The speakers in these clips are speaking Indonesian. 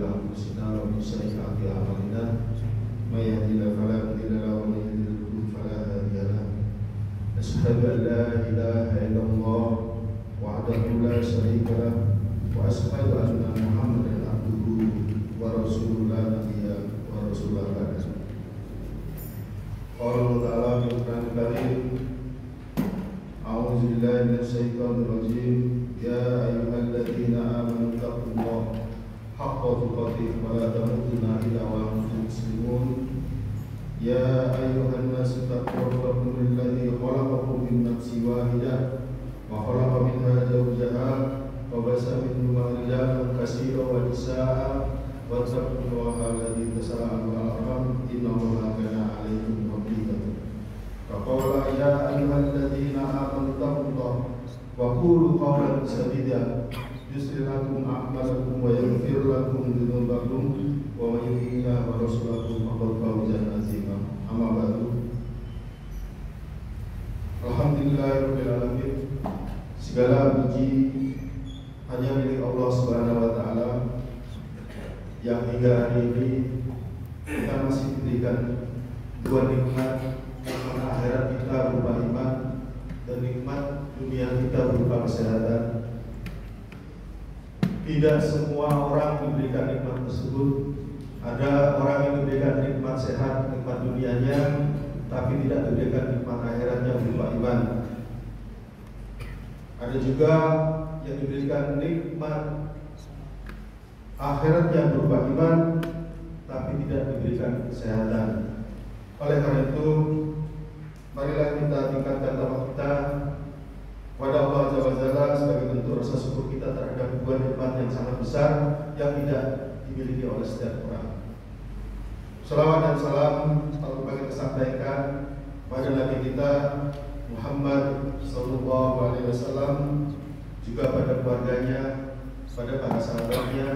أنفسنا ومن سيئات أعمالنا من يهده الله فلا مضل له ومن يضلل فلا هادي له أشهد أن لا إله إلا الله وحده لا شريك له وأشهد أن محمدا عبده ورسوله لا نبي ورسول بعده قال الله تعالى في القرآن الكريم أعوذ بالله من الشيطان الرجيم يا أيها الذين آمنوا اتقوا الله حق تقاته ولا تموتن إلا وأنتم مسلمون يا أيها الناس اتقوا ربكم الذي خلقكم من نفس واحدة وخلق منها زوجها وبث منهما رجالا كثيرا ونساء واتقوا الله الذي تساءلون الأرحام إن الله كان عليكم رقيبا فقال يا أيها الذين آمنوا اتقوا الله وقولوا قولا سديدا يصلح لكم أعمالكم ويغفر لكم ذنوبكم ومن يطع الله ورسوله فقد فاز عظيما أما بعد Alhamdulillahirabbil alamin. Segala puji hanya milik Allah Subhanahu wa taala yang hingga hari ini kita masih diberikan dua nikmat akhirat kita berupa iman dan nikmat dunia kita berupa kesehatan. Tidak semua orang diberikan nikmat tersebut. Ada orang yang diberikan nikmat sehat, nikmat dunianya, tapi tidak diberikan nikmat akhiratnya berupa iman. Ada juga yang diberikan nikmat akhiratnya berupa iman, tapi tidak diberikan kesehatan. Oleh karena itu, marilah kita tingkatkan takwa kita kepada Allah Azza wa Jalla sebagai bentuk rasa syukur kita terhadap dua nikmat yang sangat besar yang tidak dimiliki oleh setiap orang. Salawat dan salam selalu bagi disampaikan pada Nabi kita Muhammad Sallallahu Alaihi Wasallam, juga pada keluarganya, pada para sahabatnya,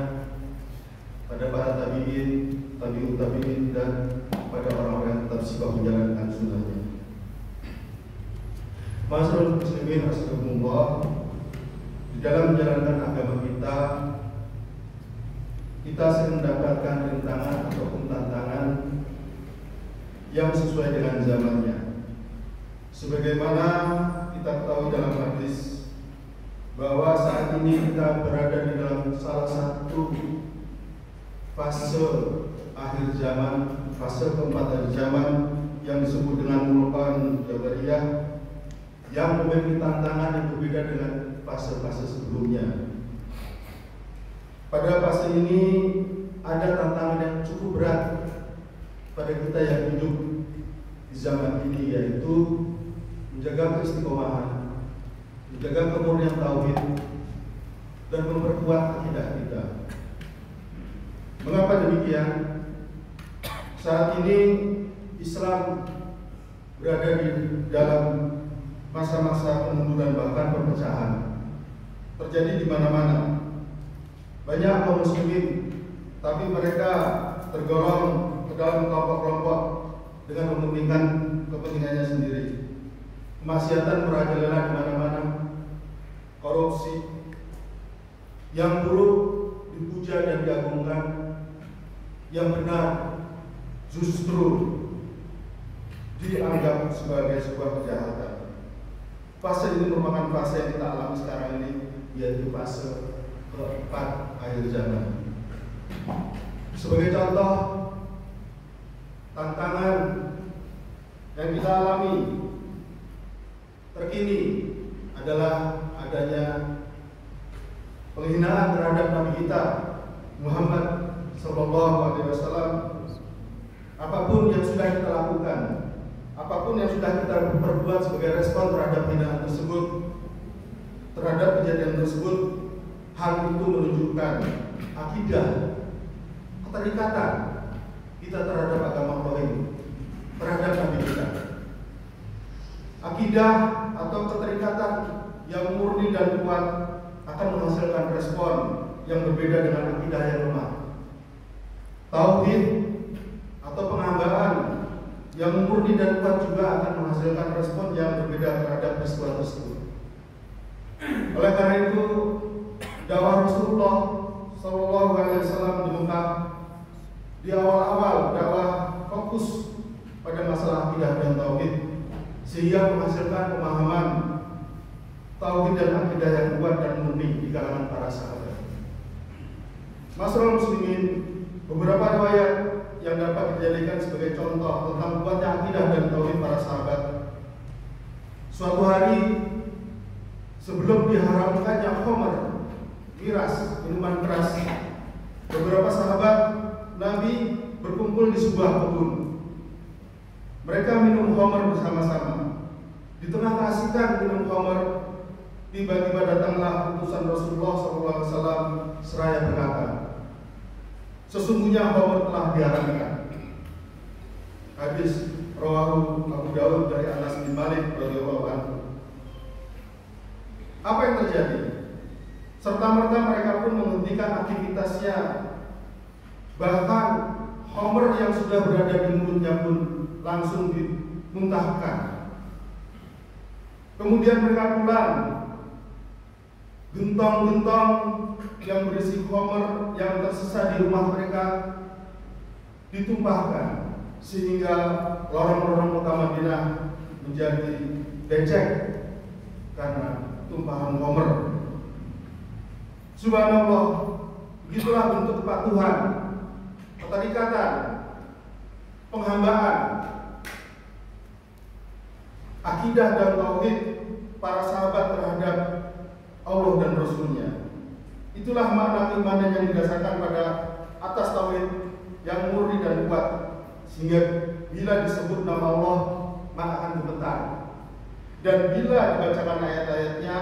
pada para tabiin, tabiut tabiin, dan pada orang-orang yang tetap sibuk menjalankan sunnahnya. Masyaallah muslimin rasulullah, di dalam menjalankan agama kita sering mendapatkan rintangan ataupun tantangan yang sesuai dengan zamannya. Sebagaimana kita ketahui dalam hadis bahwa saat ini kita berada di dalam salah satu fase akhir zaman, fase keempat akhir zaman yang disebut dengan mulukan jabariyah, yang memiliki tantangan yang berbeda dengan fase-fase sebelumnya. Pada fase ini ada tantangan yang cukup berat pada kita yang hidup di zaman ini, yaitu menjaga keistiqomahan, menjaga kemurnian tauhid, dan memperkuat akidah kita. Mengapa demikian? Saat ini Islam berada di dalam masa-masa kemunduran, bahkan perpecahan terjadi di mana-mana. Banyak kaum muslimin, tapi mereka tergolong ke dalam kelompok-kelompok dengan mementingkan kepentingannya sendiri. Kemaksiatan merajalela di mana-mana, korupsi yang buruk dipuja dan diagungkan, yang benar justru dianggap sebagai sebuah kejahatan. Fase ini merupakan fase yang kita alami sekarang ini, yaitu fase keempat akhir zaman. Sebagai contoh, tantangan yang kita alami terkini adalah adanya penghinaan terhadap Nabi kita Muhammad Sallallahu Alaihi Wasallam. Apapun yang sudah kita lakukan, apapun yang sudah kita perbuat sebagai respon terhadap hinaan tersebut, terhadap kejadian tersebut, hal itu menunjukkan akidah, keterikatan kita terhadap agama Allah ini, terhadap Nabi kita. Akidah atau keterikatan yang murni dan kuat akan menghasilkan respon yang berbeda dengan akidah yang lemah. Tauhid atau penghambaan yang murni dan kuat juga akan menghasilkan respon yang berbeda terhadap peristiwa tersebut. Oleh karena itu, dakwah Rasulullah Sallallahu Alaihi Wasallam di Mekah di awal-awal dakwah fokus pada masalah akidah dan tauhid, sehingga menghasilkan pemahaman tauhid dan akidah yang kuat dan murni di kalangan para sahabat. Masyaallah muslimin, beberapa riwayat yang dapat dijadikan sebagai contoh tentang kuatnya akidah dan tauhid para sahabat. Suatu hari sebelum diharamkannya khamr, miras, minuman keras, beberapa sahabat Nabi berkumpul di sebuah kebun. Mereka minum khamr bersama-sama. Di tengah keasikan minum khamr, tiba-tiba datanglah utusan Rasulullah SAW seraya berkata, sesungguhnya khamr telah diharamkan. Hadis rawahu Abu Daud dari Anas bin Malik radhiyallahu anhu. Apa yang terjadi? Serta-merta mereka pun menghentikan aktivitasnya. Bahkan khamr yang sudah berada di mulutnya pun langsung dimuntahkan. Kemudian mereka pulang. Gentong-gentong yang berisi khamr yang tersisa di rumah mereka ditumpahkan, sehingga lorong-lorong kota Madinah menjadi becek karena tumpahan khamr. Subhanallah, begitulah bentuk kepatuhan, keterikatan, penghambaan, akidah dan tauhid para sahabat terhadap Allah dan Rasul-Nya. Itulah makna keimanan yang didasarkan pada atas tauhid yang murni dan kuat, sehingga bila disebut nama Allah maka akan gemetar, dan bila dibacakan ayat-ayatnya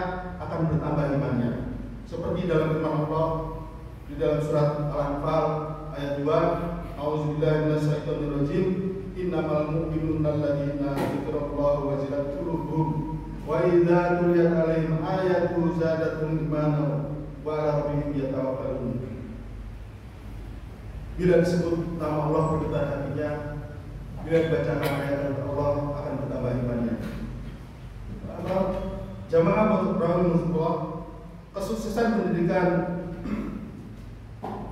akan bertambah imannya. Seperti dalam firman Allah di dalam surat Al-Anfal ayat 2, A'udzubillahi minasyaitonirrajim, innamal mu'minuna alladzina dzikrullah wajilat qulubuhum wa idza tuliyat 'alaihim ayatu zadatuhum imanan wa 'ala rabbihim yatawakkalun. Bila disebut nama Allah bergetar hatinya, bila dibacakan ayat Allah akan bertambah imannya. Jamaah rahimahullah, kesuksesan pendidikan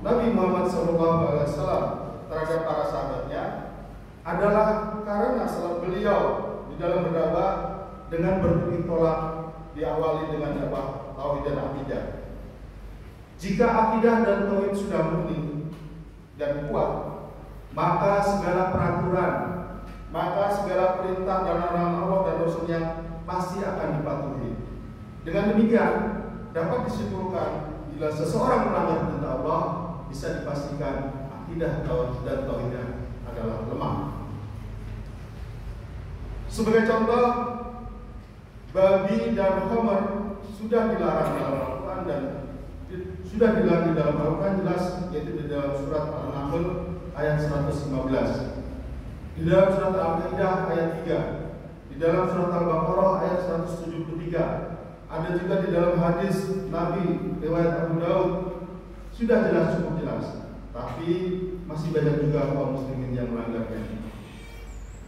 Nabi Muhammad SAW terhadap para sahabatnya adalah karena salat beliau di dalam berdakwah dengan bertitik tolak diawali dengan dakwah tauhid dan akidah. Jika akidah dan tauhid sudah murni dan kuat, maka segala peraturan, maka segala perintah dan larangan Allah dan Rasul-Nya pasti akan dipatuhi. Dengan demikian dapat disimpulkan bila seseorang melanggar perintah Allah, bisa dipastikan akidah dan tauhidnya adalah lemah. Sebagai contoh, babi dan khamr sudah dilarang dalam Al-Quran dan sudah dilarang di dalam Al-Quran jelas, yaitu di dalam surat Al-Nahl ayat 115, di dalam surat Al-Maidah ayat 3, di dalam surat Al-Baqarah ayat 173. Ada juga di dalam hadis Nabi riwayat Abu Daud, sudah jelas, cukup jelas. Tapi masih banyak juga kaum muslimin yang melanggarnya.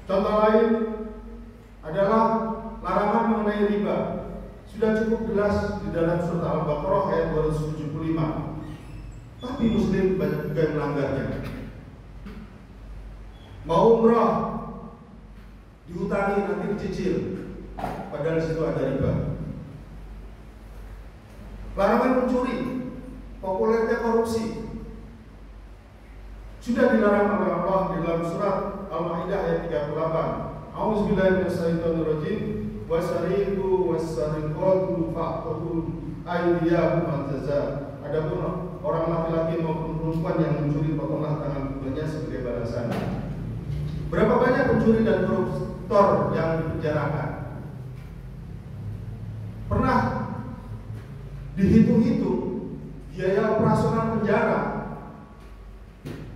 Contoh lain adalah larangan mengenai riba. Sudah cukup jelas di dalam surat Al-Baqarah ayat 275. Tapi muslim banyak juga yang melanggarnya. Mau umrah dihutangi nanti dicicil, padahal situ ada riba. Larangan mencuri, populernya korupsi, sudah dilarang oleh Allah di dalam surat Al-Maidah ayat 38. A'udzubillahi minasyaitonirrajim, wasariqu wasariqatu fa'khudhu aydiyahum al-jazaa. Adapun orang laki-laki maupun perempuan yang mencuri, potonglah tangan keduanya sebagai balasan. Berapa banyak pencuri dan koruptor yang dipenjarakan? Pernah dihitung-hitung biaya operasional penjara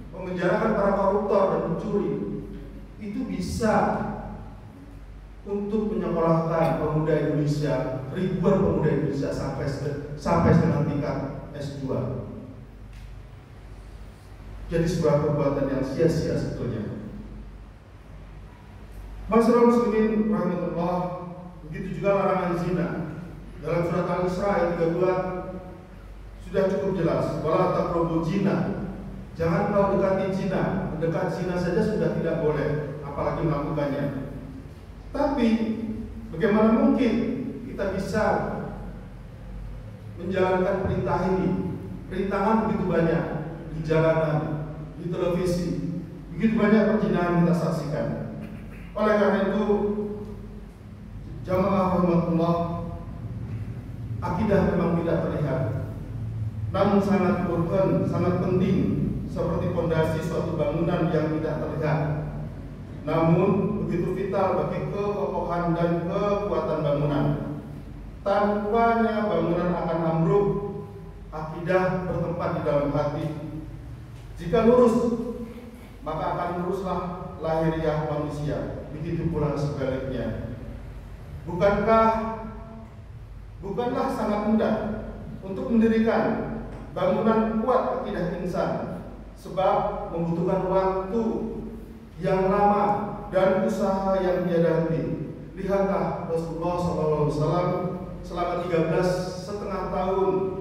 memenjarakan para koruptor dan pencuri itu bisa untuk menyekolahkan pemuda Indonesia, ribuan pemuda Indonesia sampai dengan tingkat S2. Jadi sebuah perbuatan yang sia-sia sebetulnya. Masyaallah muslimin rahimahullah, begitu juga larangan zina. Dalam surat Al-Isra ayat 32 sudah cukup jelas. Wala taqrabu zina. Jangan kau dekati zina. Mendekat zina saja sudah tidak boleh, apalagi melakukannya. Tapi bagaimana mungkin kita bisa menjalankan perintah ini? Perintahan begitu banyak di jalanan, di televisi, begitu banyak perzinahan kita saksikan. Oleh karena itu, jamaah rahmatullah, akidah memang tidak terlihat, namun sangat urgen, sangat penting, seperti fondasi suatu bangunan yang tidak terlihat, namun begitu vital bagi kekokohan dan kekuatan bangunan. Tanpanya bangunan akan ambruk. Akidah bertempat di dalam hati. Jika lurus, maka akan luruslah lahiriah manusia. Begitu pula sebaliknya. Bukanlah sangat mudah untuk mendirikan bangunan kuat akidah insan, sebab membutuhkan waktu yang lama dan usaha yang tiada henti. Lihatlah Rasulullah SAW selama 13,5 tahun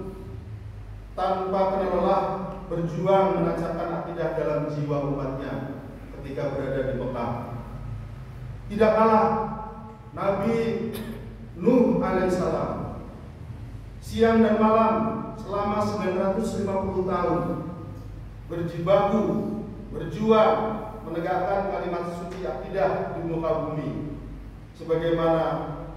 tanpa kenal lelah berjuang menancapkan akidah dalam jiwa umatnya ketika berada di Mekah. Tidak kalah Nabi Nuh alaihissalam siang dan malam selama 950 tahun berjibaku, berjuang menegakkan kalimat suci akidah di muka bumi, sebagaimana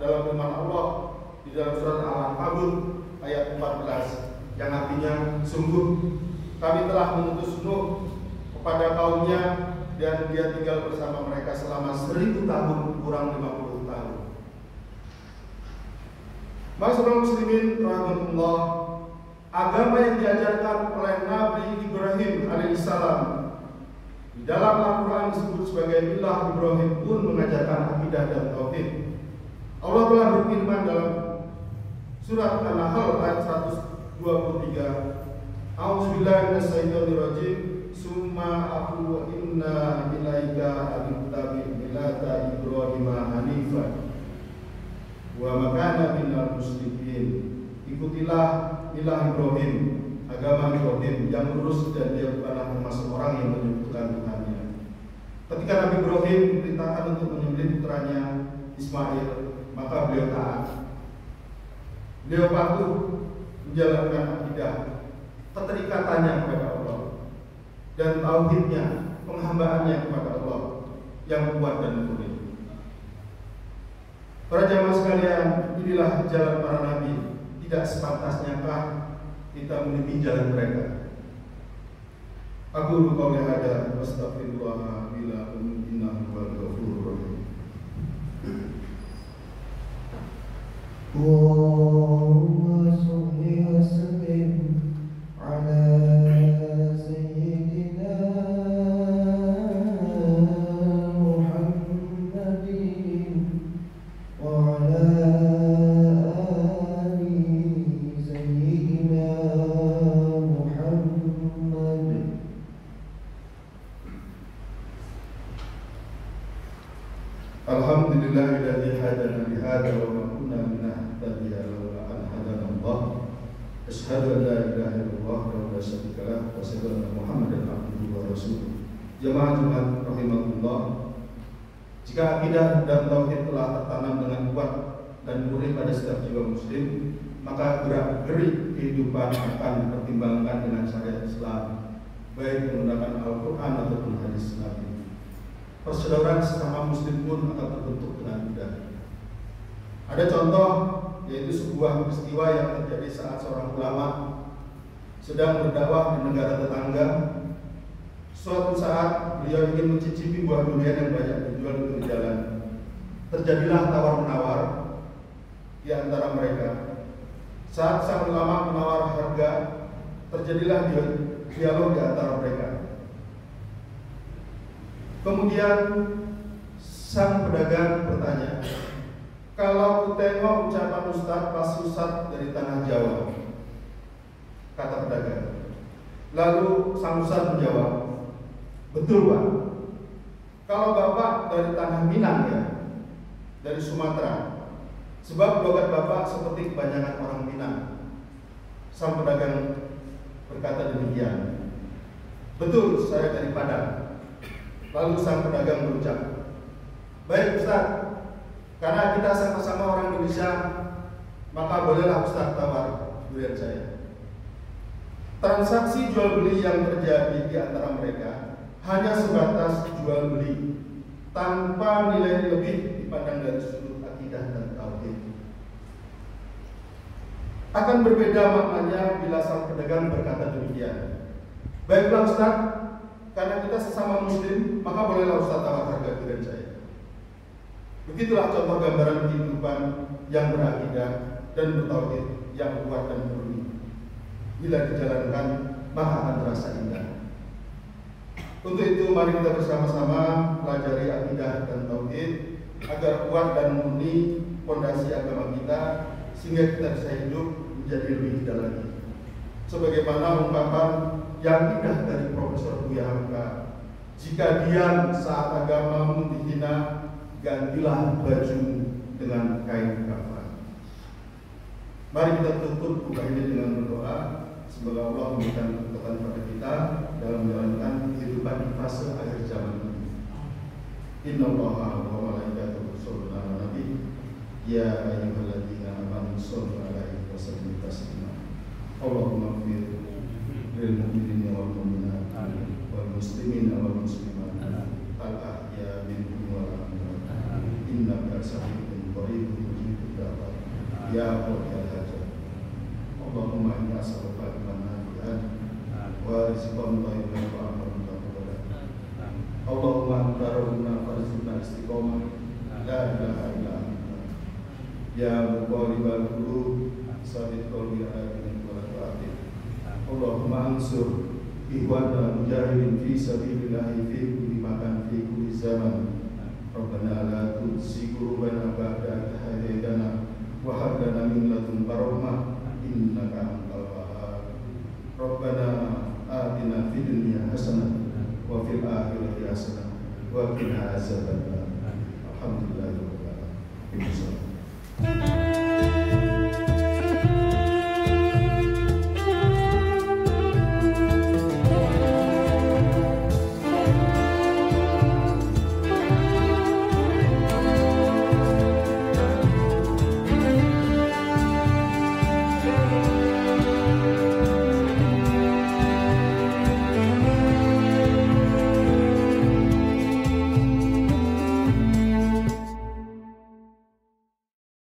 dalam firman Allah di dalam surat Al-Ankabut ayat 14 yang artinya, sungguh kami telah mengutus Nuh kepada kaumnya dan dia tinggal bersama mereka selama 1000 tahun kurang 50 tahun. Masyaallah muslimin rahmatullah, agama yang diajarkan oleh Nabi Ibrahim alaihissalam di dalam Al-Quran disebut sebagai Millah Ibrahim pun mengajarkan akidah dan tauhid. Allah telah berfirman dalam surat An-Nahl ayat 123, A'udzubillahi minasyaitonirrajim, summa aqulu inna ilaika abittabi millata Ibrahim hanifan wa makana minal musyrikin. Ikutilah milah Ibrahim, agama Ibrahim yang lurus dan dia bukanlah termasuk orang yang menyekutukan Tuhannya. Ketika Nabi Ibrahim diperintahkan untuk menyembelih putranya Ismail, maka beliau taat. Beliau patuh menjalankan akidah, keterikatannya kepada Allah dan tauhidnya, penghambaannya kepada Allah yang kuat dan murni. Para jamaah sekalian, inilah jalan para nabi. Tidak sepantasnya kah kita meniti jalan mereka? Aku qauli hada wastaghfirullah bila innahu huwal ghafurur rahim. Allahumma shalli wa sallim ala sayyidina Muhammadin wa ala ali sayyidina Muhammad. Alhamdulillahilladzi hadana li hadza wa ma kunna linahtadiya laula an hadana Allah. Asyhadu an la ilaha illallah wa la syarika lah wa asyhadu anna Muhammadan abduhu wa rasuluh. Jamaah Jumat rahimahullah, jika akidah dan tauhid telah tertanam dengan kuat dan murni pada setiap jiwa muslim, maka gerak-gerik kehidupan akan dipertimbangkan dengan syariat Islam, baik menggunakan Al-Quran ataupun hadis Nabi. Persaudaraan sesama muslim pun akan terbentuk dengan mudah. Ada contoh, yaitu sebuah peristiwa yang terjadi saat seorang ulama sedang berdakwah di negara tetangga. Suatu saat beliau ingin mencicipi buah durian yang banyak dijual di pinggir jalan. Terjadilah tawar-menawar di antara mereka. Saat sang ulama menawar harga, terjadilah dialog di antara mereka. Kemudian sang pedagang bertanya, "Kalau ku tengok ucapan Ustaz pas Ustaz dari tanah Jawa," kata pedagang. Lalu sang Ustaz menjawab, "Betul Pak, kalau Bapak dari tanah Minang ya, dari Sumatera, sebab logat Bapak seperti kebanyakan orang Minang." Sang pedagang berkata demikian, "Betul, saya dari Padang." Lalu sang pedagang berucap, "Baik Ustaz, karena kita sama-sama orang Indonesia, maka bolehlah Ustaz tawar durian saya." Transaksi jual beli yang terjadi di antara mereka hanya sebatas jual beli, tanpa nilai lebih dipandang dari sudut akidah dan tauhid. Akan berbeda maknanya bila sang pedagang berkata demikian, "Baiklah Ustaz, karena kita sesama muslim, maka bolehlah Ustaz tawar harga durian saya." Begitulah contoh gambaran kehidupan yang berakidah dan bertauhid yang kuat dan murni. Bila dijalankan, maka akan terasa indah. Untuk itu, mari kita bersama-sama pelajari akidah dan tauhid agar kuat dan murni fondasi agama kita, sehingga kita bisa hidup menjadi lebih indah lagi. Sebagaimana ungkapan yang indah dari Profesor Buya Hamka, "Jika diam saat agamamu dihina, gantilah baju dengan kain kafan." Mari kita tutup buka ini dengan berdoa. Semoga Allah memberikan kekuatan pada kita dalam menjalankan kehidupan di fase akhir zaman ini. Innallaha wa malaikatahu yusholluna 'alan nabi, ya ayyuhalladzina amanu shollu 'alaihi wa sallimu taslima. Allahumma ighfir lil mu'minina wal mu'minat wal muslimina wal muslimat al ahya minhum wal amwat innaka sami'un qaribun mujibud da'wat ya qadiyal hajat. Allahumma inni as'aluka ilman nafi'an wa rizqan thayyiban wa amalan mutaqabbalan. Allahumma anta rabbuna farzuqna istiqomah, la ilaha illa anta. Ya muqallibal qulub, tsabbit qalbi ala dinik wa la tu'athir. Allahumma ansur ikhwana mujahidin fi sabilillah fi kulli makan fi kulli zaman. Rabbana la tuzigh qulubana ba'da idh hadaytana wa hab lana min ladunka rahmah innaka antal wahhab. Rabbana atina fid dunya hasanah wa fil akhirati hasanah wa qina azabannar. Alhamdulillahirabbil alamin.